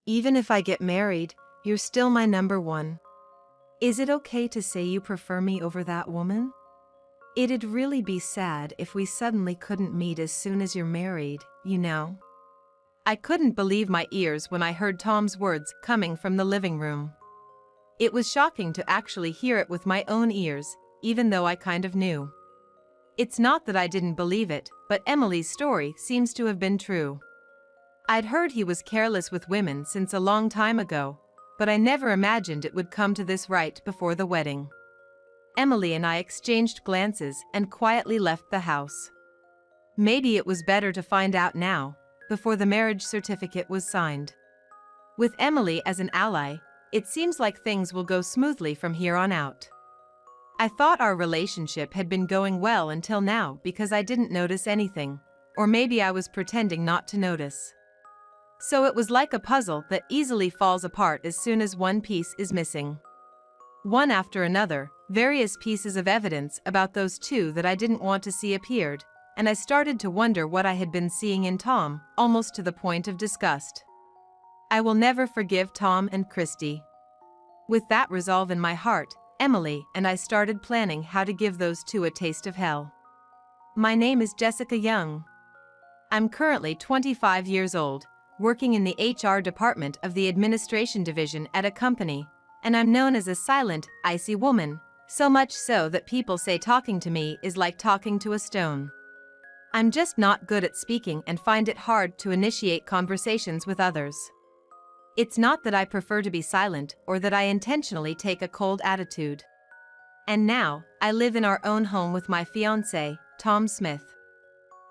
Even if I get married, you're still my number one. Is it okay to say you prefer me over that woman? It'd really be sad if we suddenly couldn't meet as soon as you're married, you know? I couldn't believe my ears when I heard Tom's words coming from the living room. It was shocking to actually hear it with my own ears, even though I kind of knew. It's not that I didn't believe it, but Emily's story seems to have been true. I'd heard he was careless with women since a long time ago, but I never imagined it would come to this right before the wedding. Emily and I exchanged glances and quietly left the house. Maybe it was better to find out now, before the marriage certificate was signed. With Emily as an ally, it seems like things will go smoothly from here on out. I thought our relationship had been going well until now because I didn't notice anything, or maybe I was pretending not to notice. So it was like a puzzle that easily falls apart as soon as one piece is missing. One after another, various pieces of evidence about those two that I didn't want to see appeared, and I started to wonder what I had been seeing in Tom, almost to the point of disgust. I will never forgive Tom and Christy. With that resolve in my heart, Emily and I started planning how to give those two a taste of hell. My name is Jessica Young. I'm currently 25 years old, working in the HR department of the administration division at a company, and I'm known as a silent, icy woman, so much so that people say talking to me is like talking to a stone. I'm just not good at speaking and find it hard to initiate conversations with others. It's not that I prefer to be silent or that I intentionally take a cold attitude. And now, I live in our own home with my fiancé, Tom Smith.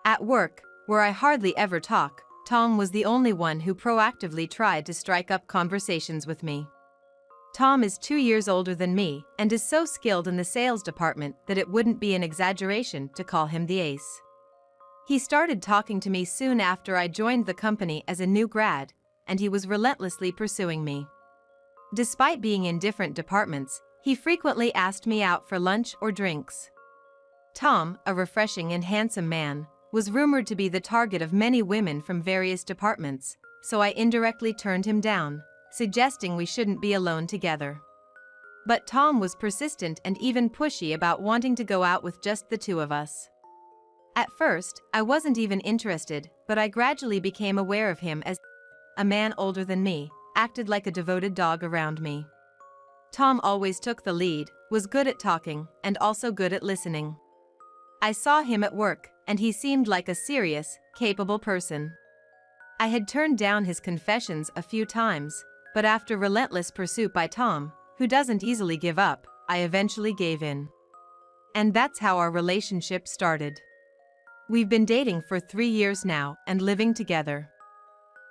At work, where I hardly ever talk, Tom was the only one who proactively tried to strike up conversations with me. Tom is 2 years older than me and is so skilled in the sales department that it wouldn't be an exaggeration to call him the ace. He started talking to me soon after I joined the company as a new grad, and he was relentlessly pursuing me. Despite being in different departments, he frequently asked me out for lunch or drinks. Tom, a refreshing and handsome man, was rumored to be the target of many women from various departments, so I indirectly turned him down, suggesting we shouldn't be alone together. But Tom was persistent and even pushy about wanting to go out with just the two of us. At first, I wasn't even interested, but I gradually became aware of him as a man older than me, acted like a devoted dog around me. Tom always took the lead, was good at talking, and also good at listening. I saw him at work, and he seemed like a serious, capable person. I had turned down his confessions a few times, but after relentless pursuit by Tom, who doesn't easily give up, I eventually gave in. And that's how our relationship started. We've been dating for 3 years now and living together.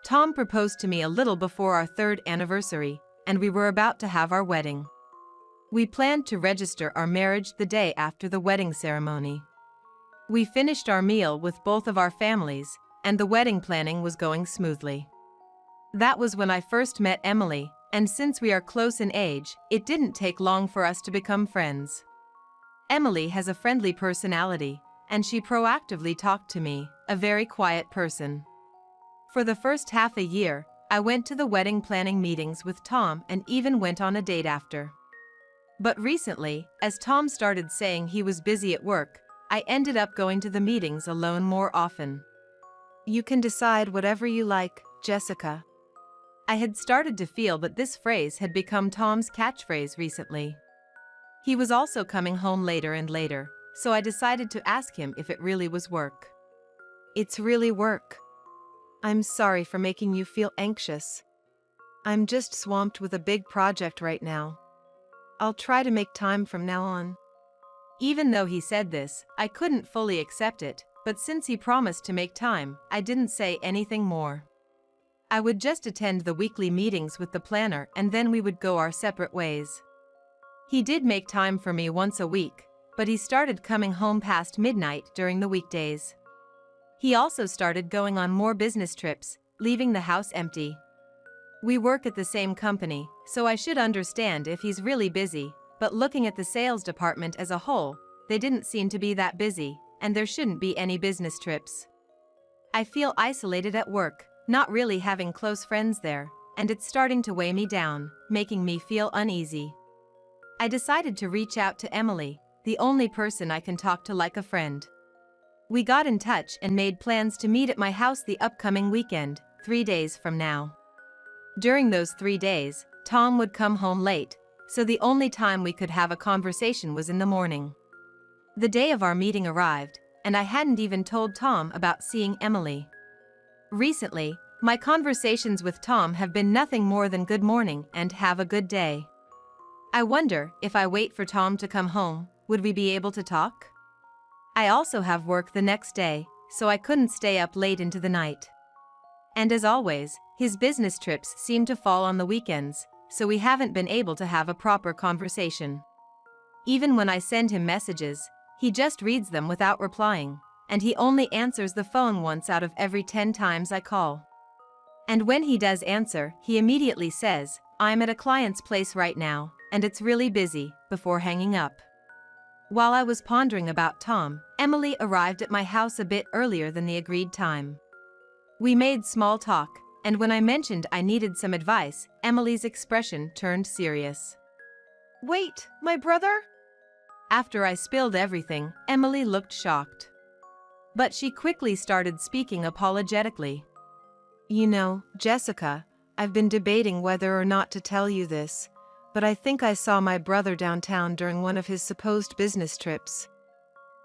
Tom proposed to me a little before our 3rd anniversary, and we were about to have our wedding. We planned to register our marriage the day after the wedding ceremony. We finished our meal with both of our families, and the wedding planning was going smoothly. That was when I first met Emily, and since we are close in age, it didn't take long for us to become friends. Emily has a friendly personality, and she proactively talked to me, a very quiet person. For the first half a year, I went to the wedding planning meetings with Tom and even went on a date after. But recently, as Tom started saying he was busy at work, I ended up going to the meetings alone more often. You can decide whatever you like, Jessica. I had started to feel that this phrase had become Tom's catchphrase recently. He was also coming home later and later, so I decided to ask him if it really was work. It's really work. I'm sorry for making you feel anxious. I'm just swamped with a big project right now. I'll try to make time from now on. Even though he said this, I couldn't fully accept it, but since he promised to make time, I didn't say anything more. I would just attend the weekly meetings with the planner and then we would go our separate ways. He did make time for me once a week, but he started coming home past midnight during the weekdays. He also started going on more business trips, leaving the house empty. We work at the same company, so I should understand if he's really busy, but looking at the sales department as a whole, they didn't seem to be that busy, and there shouldn't be any business trips. I feel isolated at work, not really having close friends there, and it's starting to weigh me down, making me feel uneasy. I decided to reach out to Emily, the only person I can talk to like a friend. We got in touch and made plans to meet at my house the upcoming weekend, 3 days from now. During those 3 days, Tom would come home late, so the only time we could have a conversation was in the morning. The day of our meeting arrived, and I hadn't even told Tom about seeing Emily. Recently, my conversations with Tom have been nothing more than good morning and have a good day. I wonder if I wait for Tom to come home, would we be able to talk? I also have work the next day, so I couldn't stay up late into the night. And as always, his business trips seem to fall on the weekends, so we haven't been able to have a proper conversation. Even when I send him messages, he just reads them without replying, and he only answers the phone once out of every 10 times I call. And when he does answer, he immediately says, "I'm at a client's place right now, and it's really busy," before hanging up. While I was pondering about Tom, Emily arrived at my house a bit earlier than the agreed time. We made small talk, and when I mentioned I needed some advice, Emily's expression turned serious. "Wait, my brother?" After I spilled everything, Emily looked shocked. But she quickly started speaking apologetically. "You know, Jessica, I've been debating whether or not to tell you this, but I think I saw my brother downtown during one of his supposed business trips.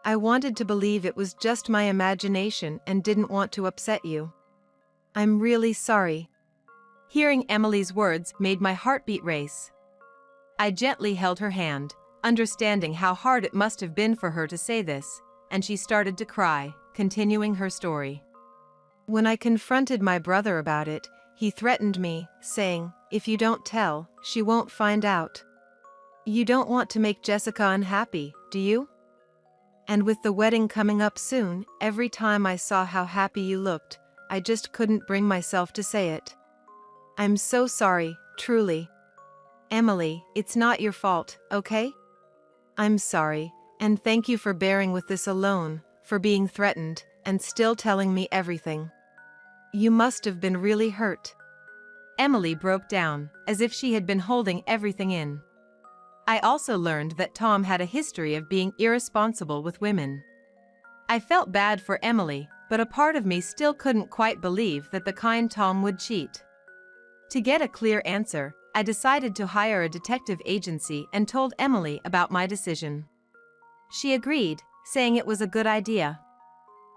I wanted to believe it was just my imagination and didn't want to upset you. I'm really sorry." Hearing Emily's words made my heartbeat race. I gently held her hand, understanding how hard it must have been for her to say this, and she started to cry, continuing her story. "When I confronted my brother about it, he threatened me, saying, 'If you don't tell, she won't find out.' You don't want to make Jessica unhappy, do you? And with the wedding coming up soon, every time I saw how happy you looked, I just couldn't bring myself to say it. I'm so sorry, truly. Emily, it's not your fault, okay? I'm sorry, and thank you for bearing with this alone, for being threatened, and still telling me everything. You must have been really hurt." Emily broke down, as if she had been holding everything in. I also learned that Tom had a history of being irresponsible with women. I felt bad for Emily, but a part of me still couldn't quite believe that the kind Tom would cheat. To get a clear answer, I decided to hire a detective agency and told Emily about my decision. She agreed, saying it was a good idea.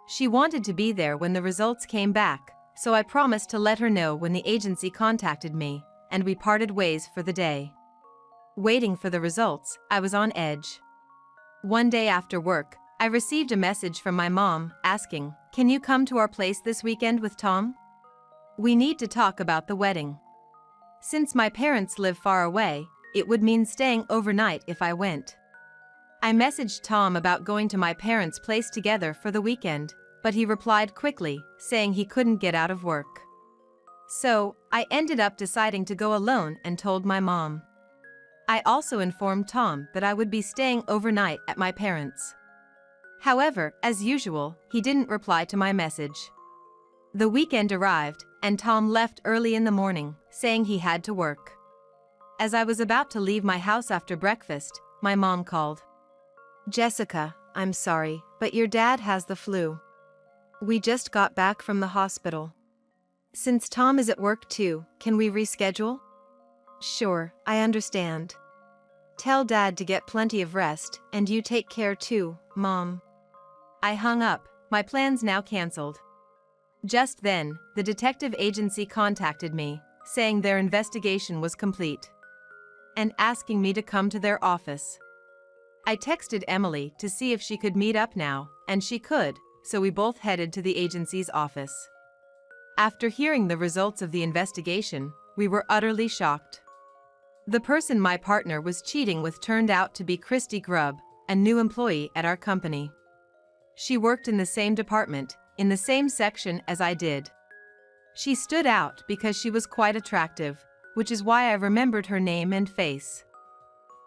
She wanted to be there when the results came back, so I promised to let her know when the agency contacted me, and we parted ways for the day. Waiting for the results, I was on edge. One day after work, I received a message from my mom asking, "Can you come to our place this weekend with Tom? We need to talk about the wedding." Since my parents live far away, it would mean staying overnight if I went. I messaged Tom about going to my parents' place together for the weekend, but he replied quickly, saying he couldn't get out of work. So, I ended up deciding to go alone and told my mom. I also informed Tom that I would be staying overnight at my parents'. However, as usual, he didn't reply to my message. The weekend arrived, and Tom left early in the morning, saying he had to work. As I was about to leave my house after breakfast, my mom called. "Jessica, I'm sorry, but your dad has the flu. We just got back from the hospital. Since Tom is at work too, can we reschedule?" "Sure, I understand. Tell Dad to get plenty of rest, and you take care too, Mom." I hung up, my plans now cancelled. Just then, the detective agency contacted me, saying their investigation was complete, and asking me to come to their office. I texted Emily to see if she could meet up now, and she could, so we both headed to the agency's office. After hearing the results of the investigation, we were utterly shocked. The person my partner was cheating with turned out to be Christy Grubb, a new employee at our company. She worked in the same department, in the same section as I did. She stood out because she was quite attractive, which is why I remembered her name and face.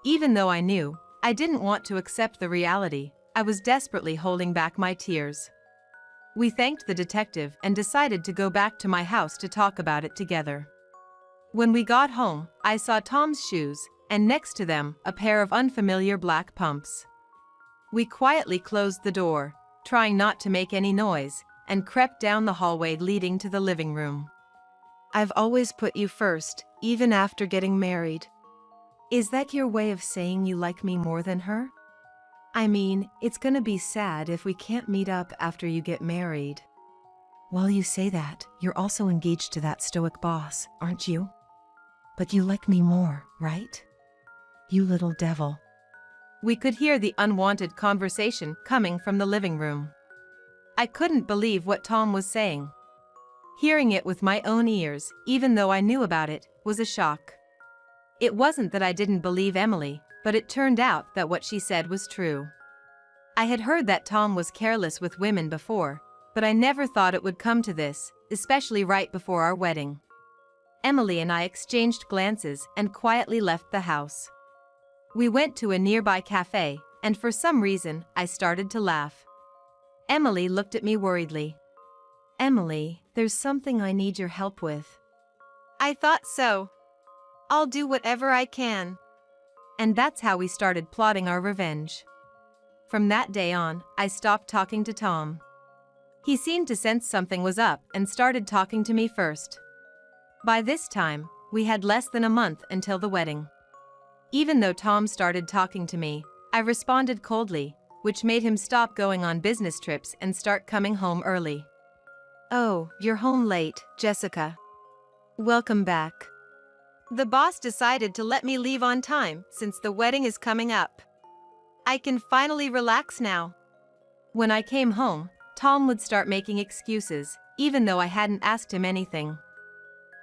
Even though I knew, I didn't want to accept the reality, I was desperately holding back my tears. We thanked the detective and decided to go back to my house to talk about it together. When we got home, I saw Tom's shoes, and next to them, a pair of unfamiliar black pumps. We quietly closed the door, trying not to make any noise, and crept down the hallway leading to the living room. I've always put you first, even after getting married. Is that your way of saying you like me more than her? I mean, it's gonna be sad if we can't meet up after you get married. While you say that, you're also engaged to that stoic boss, aren't you? But you like me more, right? You little devil. We could hear the unwanted conversation coming from the living room. I couldn't believe what Tom was saying. Hearing it with my own ears, even though I knew about it, was a shock. It wasn't that I didn't believe Emily, but it turned out that what she said was true. I had heard that Tom was careless with women before, but I never thought it would come to this, especially right before our wedding. Emily and I exchanged glances and quietly left the house. We went to a nearby cafe, and for some reason, I started to laugh. Emily looked at me worriedly. Emily, there's something I need your help with. I thought so. I'll do whatever I can. And that's how we started plotting our revenge. From that day on, I stopped talking to Tom. He seemed to sense something was up and started talking to me first. By this time, we had less than a month until the wedding. Even though Tom started talking to me, I responded coldly, which made him stop going on business trips and start coming home early. Oh, you're home late, Jessica. Welcome back. The boss decided to let me leave on time since the wedding is coming up. I can finally relax now. When I came home, Tom would start making excuses, even though I hadn't asked him anything.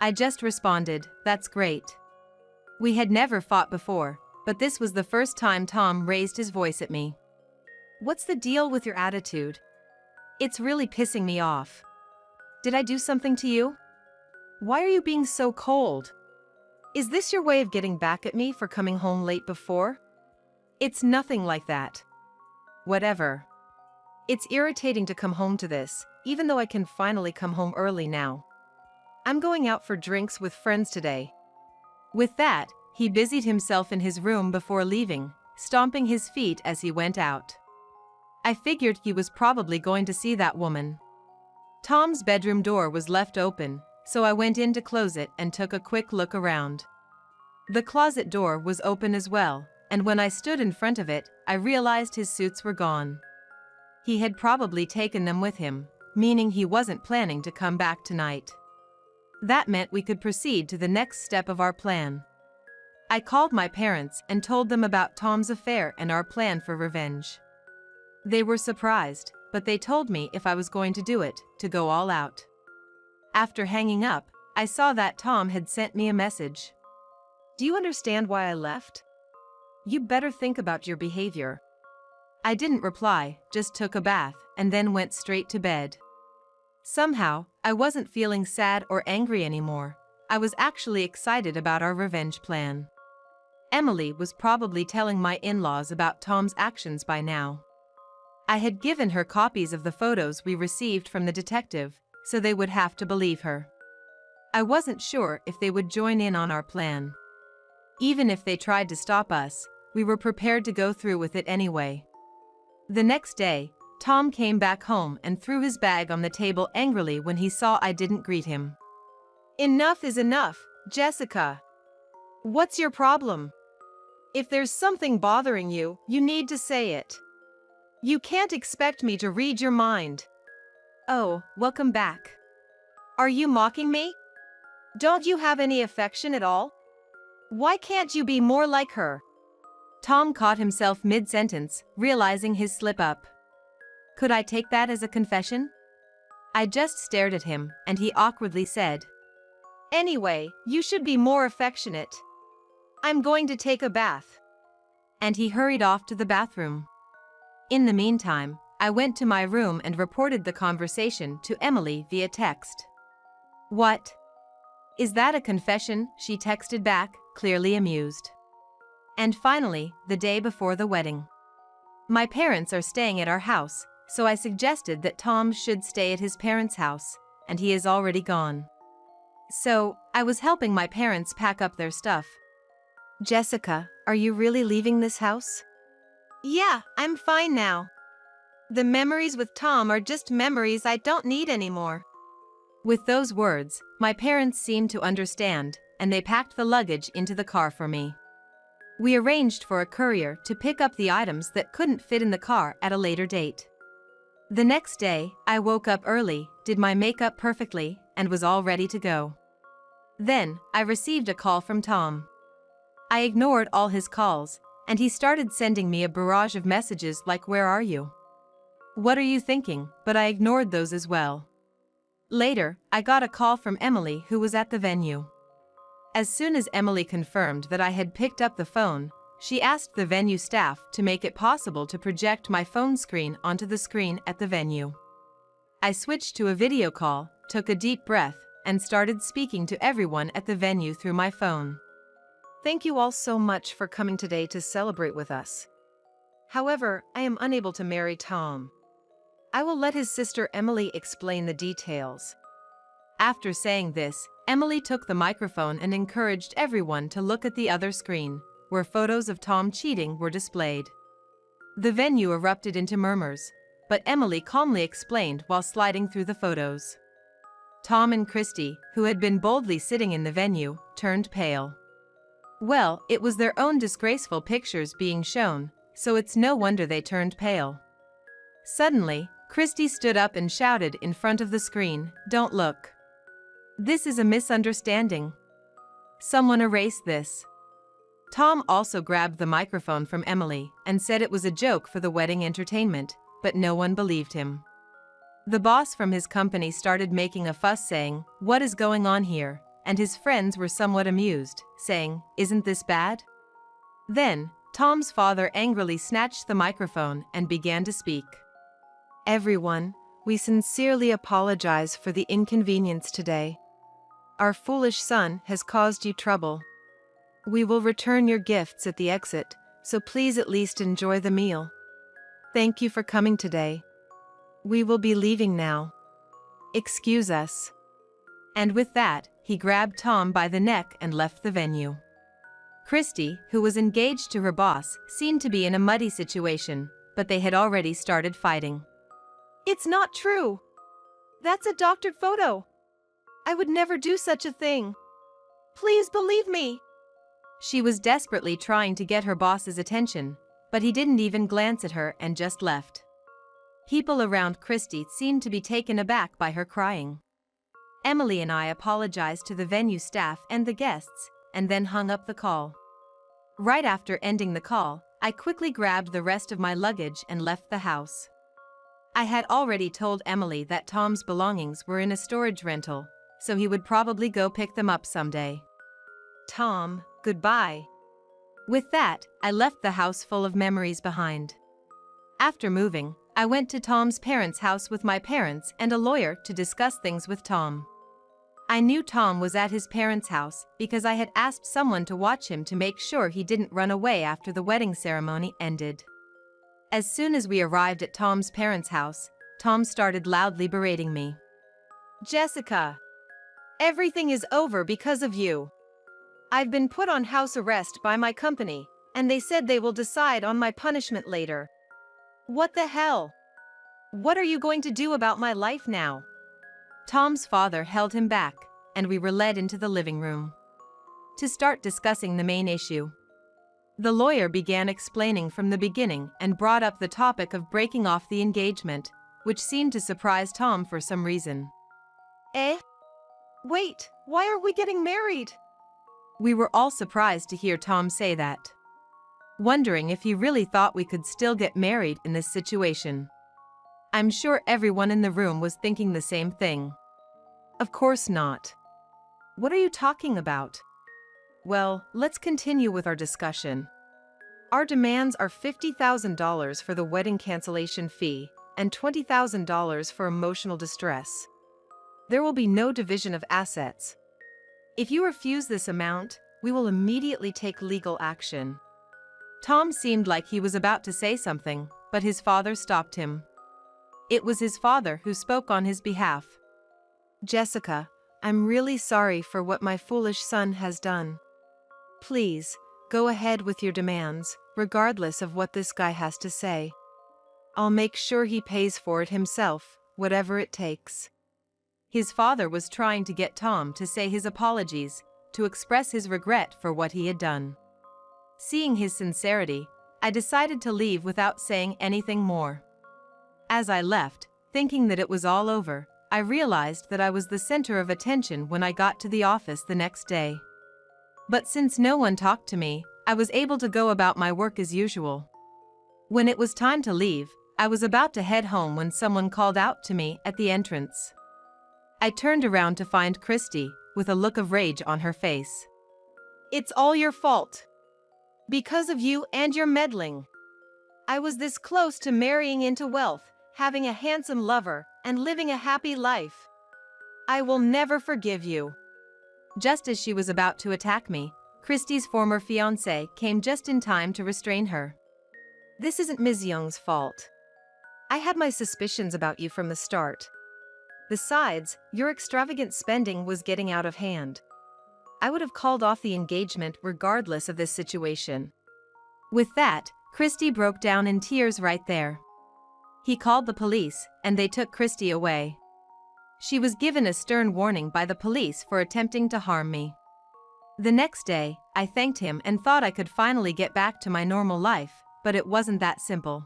I just responded, "That's great." We had never fought before, but this was the first time Tom raised his voice at me. What's the deal with your attitude? It's really pissing me off. Did I do something to you? Why are you being so cold? Is this your way of getting back at me for coming home late before? It's nothing like that. Whatever. It's irritating to come home to this, even though I can finally come home early now. I'm going out for drinks with friends today. With that, he busied himself in his room before leaving, stomping his feet as he went out. I figured he was probably going to see that woman. Tom's bedroom door was left open, so I went in to close it and took a quick look around. The closet door was open as well, and when I stood in front of it, I realized his suits were gone. He had probably taken them with him, meaning he wasn't planning to come back tonight. That meant we could proceed to the next step of our plan. I called my parents and told them about Tom's affair and our plan for revenge. They were surprised, but they told me if I was going to do it, to go all out. After hanging up, I saw that Tom had sent me a message. Do you understand why I left? You better think about your behavior. I didn't reply, just took a bath, and then went straight to bed. Somehow, I wasn't feeling sad or angry anymore. I was actually excited about our revenge plan. Emily was probably telling my in-laws about Tom's actions by now. I had given her copies of the photos we received from the detective, so they would have to believe her. I wasn't sure if they would join in on our plan. Even if they tried to stop us, we were prepared to go through with it anyway. The next day, Tom came back home and threw his bag on the table angrily when he saw I didn't greet him. Enough is enough, Jessica. What's your problem? If there's something bothering you, you need to say it. You can't expect me to read your mind. Oh, welcome back. Are you mocking me? Don't you have any affection at all? Why can't you be more like her? Tom caught himself mid-sentence, realizing his slip-up. Could I take that as a confession? I just stared at him, and he awkwardly said, "Anyway, you should be more affectionate. I'm going to take a bath." And he hurried off to the bathroom. In the meantime, I went to my room and reported the conversation to Emily via text. "What? Is that a confession?" she texted back, clearly amused. And finally, the day before the wedding. My parents are staying at our house, so I suggested that Tom should stay at his parents' house, and he is already gone. So, I was helping my parents pack up their stuff. Jessica, are you really leaving this house? Yeah, I'm fine now. The memories with Tom are just memories I don't need anymore. With those words, my parents seemed to understand, and they packed the luggage into the car for me. We arranged for a courier to pick up the items that couldn't fit in the car at a later date. The next day, I woke up early, did my makeup perfectly, and was all ready to go. Then, I received a call from Tom. I ignored all his calls, and he started sending me a barrage of messages like "Where are you? What are you thinking?" But I ignored those as well. Later, I got a call from Emily, who was at the venue. As soon as Emily confirmed that I had picked up the phone, she asked the venue staff to make it possible to project my phone screen onto the screen at the venue. I switched to a video call, took a deep breath, and started speaking to everyone at the venue through my phone. Thank you all so much for coming today to celebrate with us. However, I am unable to marry Tom. I will let his sister Emily explain the details. After saying this, Emily took the microphone and encouraged everyone to look at the other screen, where photos of Tom cheating were displayed. The venue erupted into murmurs, but Emily calmly explained while sliding through the photos. Tom and Christy, who had been boldly sitting in the venue, turned pale. Well, it was their own disgraceful pictures being shown, so it's no wonder they turned pale. Suddenly, Christy stood up and shouted in front of the screen, "Don't look. This is a misunderstanding. Someone erase this." Tom also grabbed the microphone from Emily and said it was a joke for the wedding entertainment, but no one believed him. The boss from his company started making a fuss saying, "What is going on here?" And his friends were somewhat amused, saying, "Isn't this bad?" Then, Tom's father angrily snatched the microphone and began to speak. "Everyone, we sincerely apologize for the inconvenience today. Our foolish son has caused you trouble. We will return your gifts at the exit, so please at least enjoy the meal. Thank you for coming today. We will be leaving now. Excuse us." And with that, he grabbed Tom by the neck and left the venue. Christy, who was engaged to her boss, seemed to be in a muddy situation, but they had already started fighting. "It's not true. That's a doctored photo. I would never do such a thing. Please believe me." She was desperately trying to get her boss's attention, but he didn't even glance at her and just left. People around Christy seemed to be taken aback by her crying. Emily and I apologized to the venue staff and the guests, and then hung up the call. Right after ending the call, I quickly grabbed the rest of my luggage and left the house. I had already told Emily that Tom's belongings were in a storage rental, so he would probably go pick them up someday. Tom, goodbye. With that, I left the house full of memories behind. After moving, I went to Tom's parents' house with my parents and a lawyer to discuss things with Tom. I knew Tom was at his parents' house because I had asked someone to watch him to make sure he didn't run away after the wedding ceremony ended. As soon as we arrived at Tom's parents' house, Tom started loudly berating me. "Jessica, everything is over because of you. I've been put on house arrest by my company, and they said they will decide on my punishment later. What the hell? What are you going to do about my life now?" Tom's father held him back, and we were led into the living room to start discussing the main issue. The lawyer began explaining from the beginning and brought up the topic of breaking off the engagement, which seemed to surprise Tom for some reason. Wait, why are we getting married?" We were all surprised to hear Tom say that, wondering if he really thought we could still get married in this situation. I'm sure everyone in the room was thinking the same thing. Of course not. What are you talking about? Well, let's continue with our discussion. Our demands are $50,000 for the wedding cancellation fee and $20,000 for emotional distress. There will be no division of assets. If you refuse this amount, we will immediately take legal action. Tom seemed like he was about to say something, but his father stopped him. It was his father who spoke on his behalf. "Jessica, I'm really sorry for what my foolish son has done. Please, go ahead with your demands, regardless of what this guy has to say. I'll make sure he pays for it himself, whatever it takes." His father was trying to get Tom to say his apologies, to express his regret for what he had done. Seeing his sincerity, I decided to leave without saying anything more. As I left, thinking that it was all over, I realized that I was the center of attention when I got to the office the next day. But since no one talked to me, I was able to go about my work as usual. When it was time to leave, I was about to head home when someone called out to me at the entrance. I turned around to find Christy, with a look of rage on her face. "It's all your fault. Because of you and your meddling. I was this close to marrying into wealth, having a handsome lover, and living a happy life. I will never forgive you." Just as she was about to attack me, Christy's former fiancé came just in time to restrain her. "This isn't Ms. Young's fault. I had my suspicions about you from the start. Besides, your extravagant spending was getting out of hand. I would have called off the engagement regardless of this situation." With that, Christy broke down in tears right there. He called the police, and they took Christy away. She was given a stern warning by the police for attempting to harm me. The next day, I thanked him and thought I could finally get back to my normal life, but it wasn't that simple.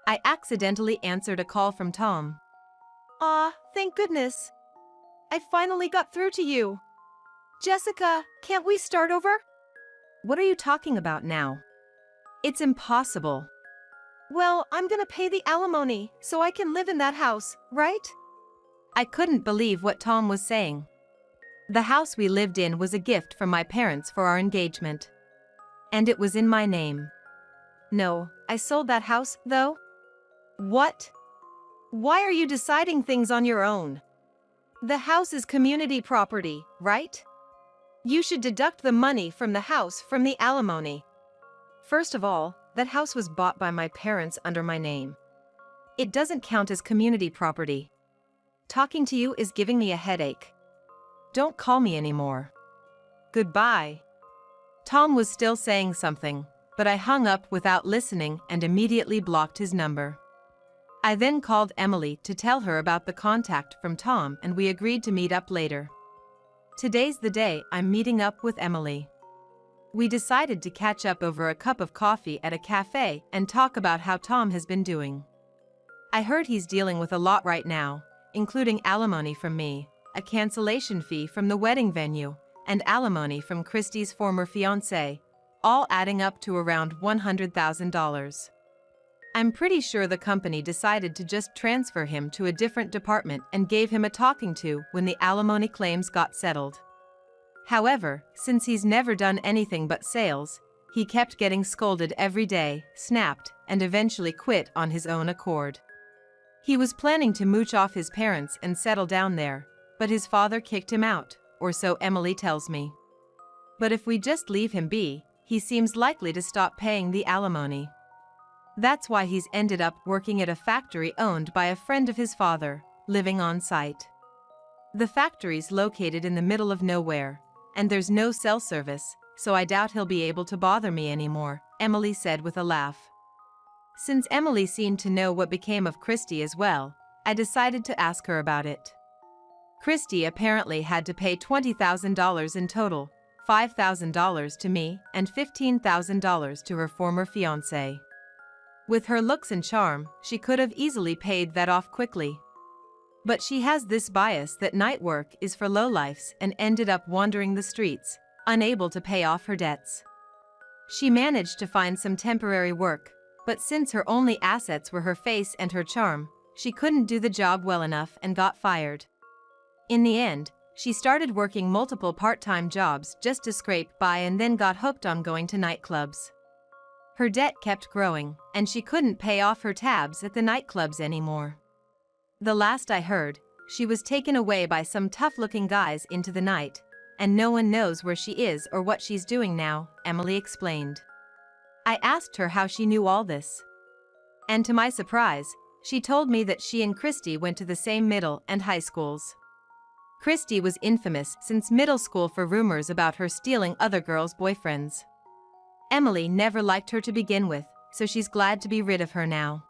I accidentally answered a call from Tom. Thank goodness. I finally got through to you. Jessica, can't we start over?" "What are you talking about now? It's impossible." "Well, I'm gonna pay the alimony, so I can live in that house, right?" I couldn't believe what Tom was saying. The house we lived in was a gift from my parents for our engagement. And it was in my name. "No, I sold that house, though." "What? Why are you deciding things on your own? The house is community property, right? You should deduct the money from the house from the alimony." "First of all, that house was bought by my parents under my name. It doesn't count as community property. Talking to you is giving me a headache. Don't call me anymore. Goodbye." Tom was still saying something, but I hung up without listening and immediately blocked his number. I then called Emily to tell her about the contact from Tom, and we agreed to meet up later. Today's the day I'm meeting up with Emily. We decided to catch up over a cup of coffee at a cafe and talk about how Tom has been doing. I heard he's dealing with a lot right now, including alimony from me, a cancellation fee from the wedding venue, and alimony from Christy's former fiancé, all adding up to around $100,000. I'm pretty sure the company decided to just transfer him to a different department and gave him a talking to when the alimony claims got settled. However, since he's never done anything but sales, he kept getting scolded every day, snapped, and eventually quit on his own accord. He was planning to mooch off his parents and settle down there, but his father kicked him out, or so Emily tells me. But if we just leave him be, he seems likely to stop paying the alimony. That's why he's ended up working at a factory owned by a friend of his father, living on site. The factory's located in the middle of nowhere, and there's no cell service, so I doubt he'll be able to bother me anymore, Emily said with a laugh. Since Emily seemed to know what became of Christy as well, I decided to ask her about it. Christy apparently had to pay $20,000 in total, $5,000 to me and $15,000 to her former fiancé. With her looks and charm, she could have easily paid that off quickly. But she has this bias that night work is for lowlifes and ended up wandering the streets, unable to pay off her debts. She managed to find some temporary work, but since her only assets were her face and her charm, she couldn't do the job well enough and got fired. In the end, she started working multiple part-time jobs just to scrape by and then got hooked on going to nightclubs. Her debt kept growing, and she couldn't pay off her tabs at the nightclubs anymore. The last I heard, she was taken away by some tough-looking guys into the night, and no one knows where she is or what she's doing now, Emily explained. I asked her how she knew all this. And to my surprise, she told me that she and Christy went to the same middle and high schools. Christy was infamous since middle school for rumors about her stealing other girls' boyfriends. Emily never liked her to begin with, so she's glad to be rid of her now.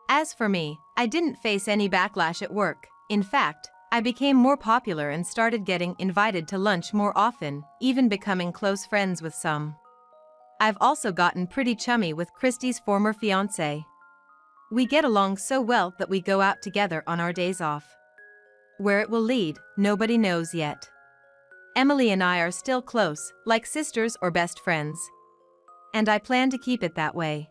As for me, I didn't face any backlash at work. In fact, I became more popular and started getting invited to lunch more often, even becoming close friends with some. I've also gotten pretty chummy with Christy's former fiancé. We get along so well that we go out together on our days off. Where it will lead, nobody knows yet. Emily and I are still close, like sisters or best friends. And I plan to keep it that way.